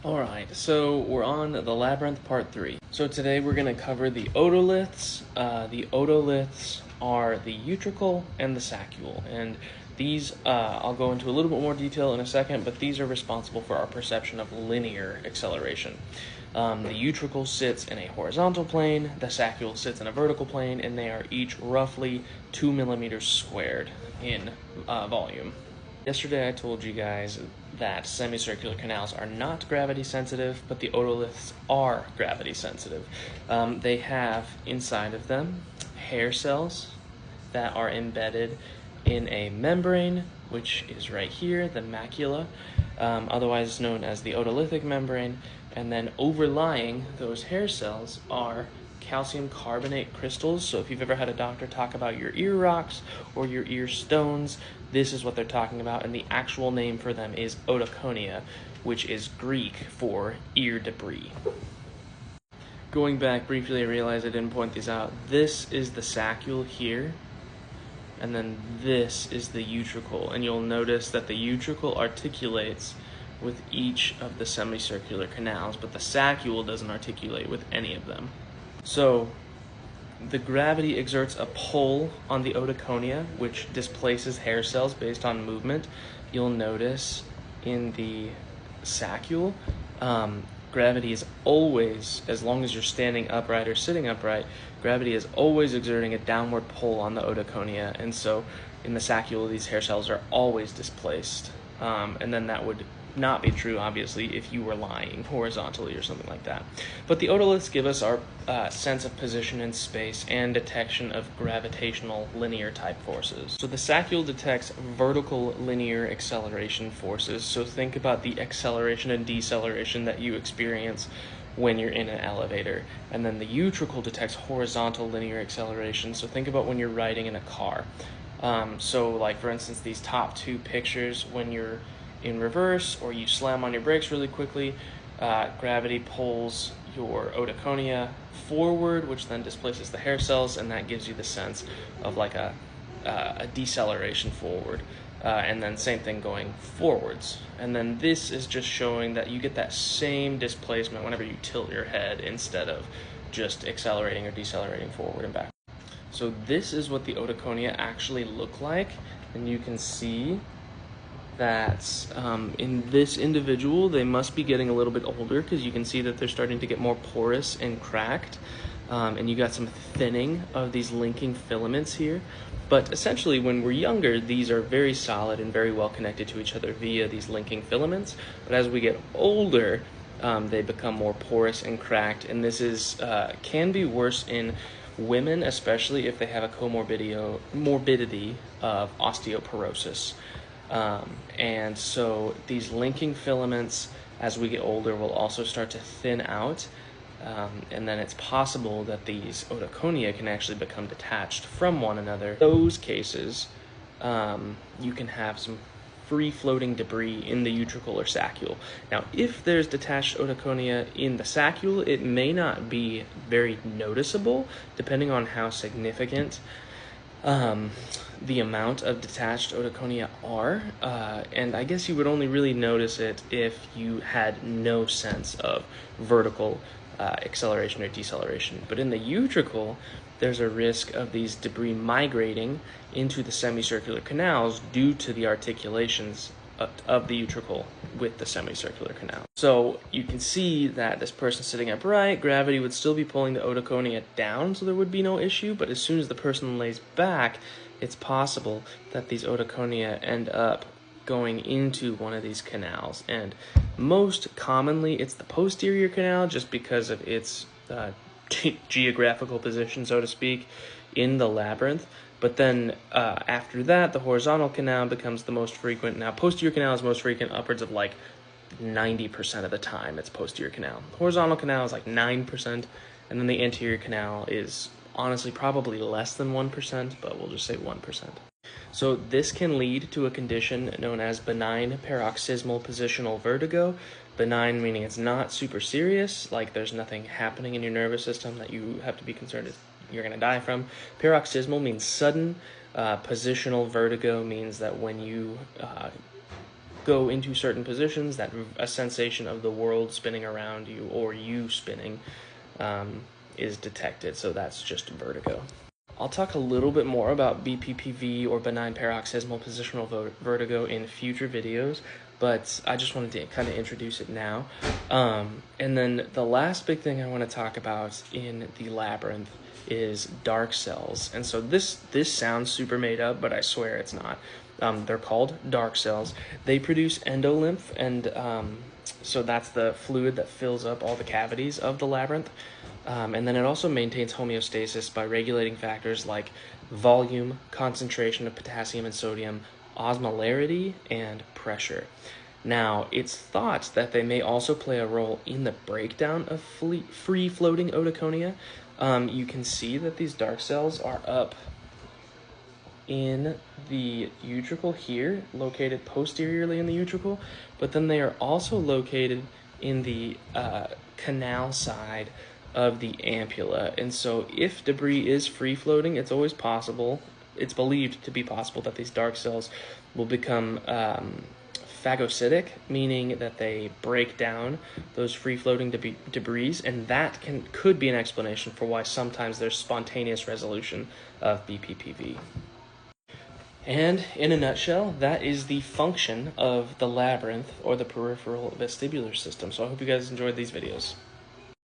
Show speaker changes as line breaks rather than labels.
Alright, so we're on the Labyrinth Part 3. So today we're going to cover the otoliths. The otoliths are the utricle and the saccule, and these I'll go into a little bit more detail in a second, but these are responsible for our perception of linear acceleration. The utricle sits in a horizontal plane, the saccule sits in a vertical plane, and they are each roughly 2 millimeters squared in volume. Yesterday I told you guys that semicircular canals are not gravity sensitive, but the otoliths are gravity sensitive. They have inside of them hair cells that are embedded in a membrane, which is right here, the macula, otherwise known as the otolithic membrane, and then overlying those hair cells are calcium carbonate crystals. So if you've ever had a doctor talk about your ear rocks or your ear stones, this is what they're talking about, and the actual name for them is otoconia, which is Greek for ear debris. Going back briefly, I realized I didn't point these out. This is the saccule here, and then this is the utricle, and you'll notice that the utricle articulates with each of the semicircular canals, but the saccule doesn't articulate with any of them. So the gravity exerts a pull on the otoconia, which displaces hair cells based on movement. You'll notice in the saccule, gravity is always, as long as you're standing upright or sitting upright, gravity is always exerting a downward pull on the otoconia, and so in the saccule, these hair cells are always displaced. And then that would not be true, obviously, if you were lying horizontally or something like that. But the otoliths give us our sense of position in space and detection of gravitational linear type forces. So the saccule detects vertical linear acceleration forces. So think about the acceleration and deceleration that you experience when you're in an elevator. And then the utricle detects horizontal linear acceleration. So think about when you're riding in a car. So like, for instance, these top two pictures, when you're in reverse or you slam on your brakes really quickly, gravity pulls your otoconia forward, which then displaces the hair cells, and that gives you the sense of like a deceleration forward. And then same thing going forwards. And then this is just showing that you get that same displacement whenever you tilt your head instead of just accelerating or decelerating forward and back. So this is what the otoconia actually look like, and you can see that in this individual, they must be getting a little bit older, because you can see that they're starting to get more porous and cracked, and you got some thinning of these linking filaments here. But essentially, when we're younger, these are very solid and very well connected to each other via these linking filaments. But as we get older, they become more porous and cracked, and this is can be worse in women, especially if they have a morbidity of osteoporosis. And so these linking filaments, as we get older, will also start to thin out, and then it's possible that these otoconia can actually become detached from one another. In those cases, you can have some free-floating debris in the utricle or saccule. Now, if there's detached otoconia in the saccule, it may not be very noticeable, depending on how significant the amount of detached otoconia are, and I guess you would only really notice it if you had no sense of vertical acceleration or deceleration. But in the utricle, there's a risk of these debris migrating into the semicircular canals due to the articulations of the utricle with the semicircular canal. So you can see that this person sitting upright, gravity would still be pulling the otoconia down, so there would be no issue, but as soon as the person lays back, it's possible that these otoconia end up going into one of these canals. And most commonly, it's the posterior canal, just because of its geographical position, so to speak, in the labyrinth. But then after that, the horizontal canal becomes the most frequent. Now, posterior canal is most frequent, upwards of like 90% of the time it's posterior canal. Horizontal canal is like 9%, and then the anterior canal is honestly probably less than 1%, but we'll just say 1%. So this can lead to a condition known as benign paroxysmal positional vertigo. Benign meaning it's not super serious, like there's nothing happening in your nervous system that you have to be concerned you're going to die from. Paroxysmal means sudden. Positional vertigo means that when you go into certain positions, that a sensation of the world spinning around you or you spinning is detected. So that's just vertigo. I'll talk a little bit more about BPPV or benign paroxysmal positional vertigo in future videos, but I just wanted to kind of introduce it now. And then the last big thing I want to talk about in the labyrinth is dark cells. And so this sounds super made up, but I swear it's not. They're called dark cells. They produce endolymph, and so that's the fluid that fills up all the cavities of the labyrinth. And then it also maintains homeostasis by regulating factors like volume, concentration of potassium and sodium, osmolarity, and pressure. Now, it's thought that they may also play a role in the breakdown of free-floating otoconia. You can see that these dark cells are up in the utricle here, located posteriorly in the utricle, but then they are also located in the canal side of the ampulla. And so if debris is free-floating, it's always possible, it's believed to be possible that these dark cells will become phagocytic, meaning that they break down those free-floating debris, and that could be an explanation for why sometimes there's spontaneous resolution of BPPV. And in a nutshell, that is the function of the labyrinth or the peripheral vestibular system. So I hope you guys enjoyed these videos.